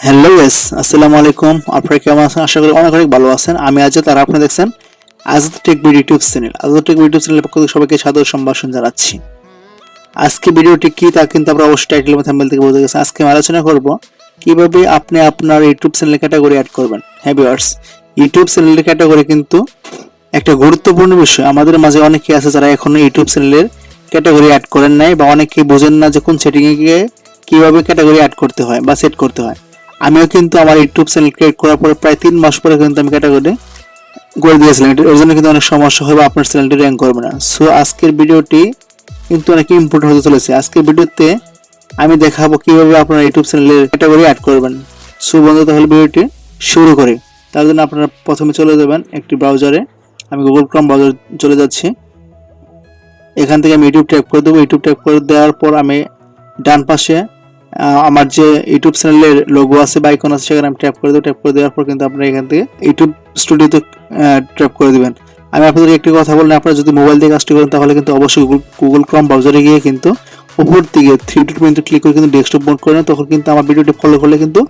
Hello guys, আসসালামু আলাইকুম। আপনারা কেমন আছেন? আশা করি অনেক অনেক ভালো আছেন। আমি আজাদ, আর আপনারা দেখছেন Azad tech BD YouTube channel. Azad tech BD YouTube চ্যানেলের পক্ষ থেকে সবাইকে সাদর সম্ভাষণ জানাচ্ছি। আজকে ভিডিওটি কি তা কিন্তু আপনারা অবশ্যই টাইটেল বা থাম্বনেল থেকে বুঝে গেছেন। আজকে আমি আলোচনা করব কিভাবে আপনি আপনার ইউটিউব চ্যানেলে ক্যাটাগরি অ্যাড করবেন। হ্যাঁ ভিউয়ার্স, ইউটিউব চ্যানেলের ক্যাটাগরি কিন্তু একটা গুরুত্বপূর্ণ বিষয়। আমাদের মাঝে অনেকেই আছে যারা এখনো ইউটিউব চ্যানেলের ক্যাটাগরি অ্যাড করেন নাই, বা অনেকেই বোঝেন না যে কোন সেটিংয়ে গিয়ে কিভাবে ক্যাটাগরি অ্যাড করতে হয় বা সেট করতে হয়। আমিও কিন্তু আমার ইউটিউব চ্যানেল ক্রিয়েট করার পরে প্রায় 3 মাস পরে কিন্তু আমি ক্যাটাগরি করে দিয়েছিলাম। এর জন্য কিন্তু অনেক সমস্যা হয় বা আপনার চ্যানেলটি র্যাঙ্ক করবে না। সো আজকের ভিডিওটি কিন্তু অনেক ইম্পর্টেন্ট হতে চলেছে। আজকের ভিডিওতে আমি দেখাবো কিভাবে আপনার ইউটিউব চ্যানেলের ক্যাটাগরি অ্যাড করবেন। সো বন্ধু, তাহলে ভিডিওটি শুরু করি। তার জন্য আপনারা প্রথমে চলে যাবেন একটি ব্রাউজারে। আমি গুগল ক্রোম ব্রাউজার চলে যাচ্ছি। এখান থেকে আমি ইউটিউব ট্যাপ করে দেবো। ইউটিউব ট্যাপ করে দেওয়ার পর আমি ডান পাশে আমার যে ইউটিউব চ্যানেলের লোগো আছে বা আইকন আছে সেখানে আমি ট্যাপ করে দেবো। ট্যাপ করে দেওয়ার পর কিন্তু আপনারা এখান থেকে ইউটিউব স্টুডিওতে ট্যাপ করে দেবেন। আমি আপনাদের একটি কথা বললাম, আপনারা যদি মোবাইল দিয়ে কাজটি করেন তাহলে কিন্তু অবশ্যই গুগল ক্রোম ব্রাউজারে গিয়ে কিন্তু উপর দিকে 3 ডট মেনুতে ক্লিক করে কিন্তু ডেস্কটপ মোড করে নেন। তখন কিন্তু আমার ভিডিওটি ফলো করলে কিন্তু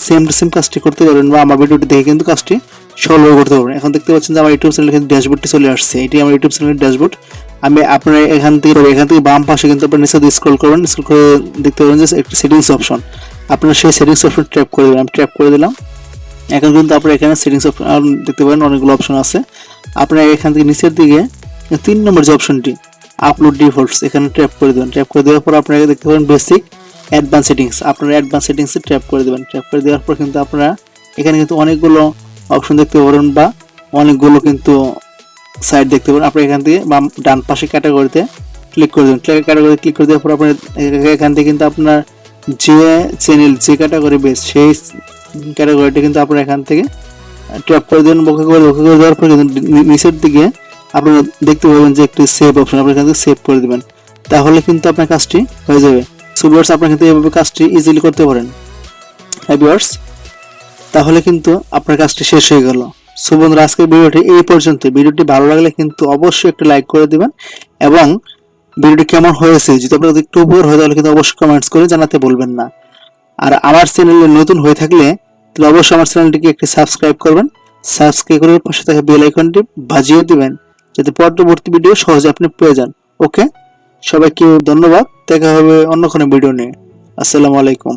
সেম টু সেম কাজটি করতে পারবেন, বা আমার ভিডিওটি দেখে কিন্তু কাজটি সহজভাবে করতে পারবেন। এখন দেখতে পাচ্ছেন যে আমার ইউটিউব চ্যানেলের কিন্তু ড্যাশবোর্ডটি চলে আসছে। এটি আমার ইউটিউব চ্যানেলের ড্যাশবোর্ড। আমি আপনারা এখান থেকে বাম পাশে কিন্তু আপনারা নিচে স্ক্রল করবেন। স্ক্রল করে দেখতে পাবেন যে একটি সেটিংস অপশন। আপনারা সেই সেটিংস অপশন ট্যাপ করে দেবেন। আমি ট্যাপ করে দিলাম। এখন কিন্তু আপনারা এখানে সেটিংস অপশন দেখতে পাবেন, অনেকগুলো অপশন আছে। আপনারা এখান থেকে নিচের দিকে 3 নম্বর যে অপশনটি আপলোড ডিফল্টস, এখানে ট্যাপ করে দেবেন। ট্যাপ করে দেওয়ার পর আপনারা দেখতে পাবেন বেসিক অ্যাডভান্স সেটিংস। আপনারা অ্যাডভান্স সেটিংসে ট্যাপ করে দেবেন। ট্যাপ করে দেওয়ার পর কিন্তু আপনারা এখানে কিন্তু অনেকগুলো অপশন দেখতে পাবেন, বা অনেকগুলো কিন্তু সাইট দেখতে পাবেন। আপনি এখান থেকে বাম ডান পাশে ক্যাটাগরিতে ক্লিক করে দেবেন। ক্যাটাগরি ক্লিক করে দেওয়ার পর আপনার এখান থেকে কিন্তু আপনার যে চ্যানেল যে ক্যাটাগরি বেস সেই ক্যাটাগরিটা কিন্তু আপনারা এখান থেকে ট্যাপ করে দেবেন। ওকে করে দেওয়ার পর কিন্তু নিচের দিকে আপনারা দেখতে পাবেন যে একটি সেভ অপশন। আপনি এখান থেকে সেভ করে দেবেন। তাহলে কিন্তু আপনার কাজটি হয়ে যাবে। সো ভিউয়ার্স, আপনারা কিন্তু এইভাবে কাজটি ইজিলি করতে পারেন। হ্যাঁ ভিউয়ার্স, তাহলে কিন্তু আপনার কাজটি শেষ হয়ে গেল। সো বন্ধুরা, আজকের ভিডিওটি এই পর্যন্ত। ভিডিওটি ভালো লাগলে কিন্তু অবশ্যই একটা লাইক করে দিবেন, এবং ভিডিওটি কেমন হয়েছে যদি আপনাদের একটু উপকার হয় তাহলে কিন্তু অবশ্যই কমেন্টস করে জানাতে বলবেন না। আর আমার চ্যানেলে নতুন হয়ে থাকলে তাহলে অবশ্যই আমার চ্যানেলটিকে একটি সাবস্ক্রাইব করবেন। সাবস্ক্রাইব করে পাশে থাকা বেল আইকনটি বাজিয়ে দিবেন যাতে পরবর্তী ভিডিও সহজে আপনি পেয়ে যান। ওকে, সবাইকে ধন্যবাদ। দেখা হবে অন্য কোনো ভিডিও নিয়ে। আসসালামু আলাইকুম।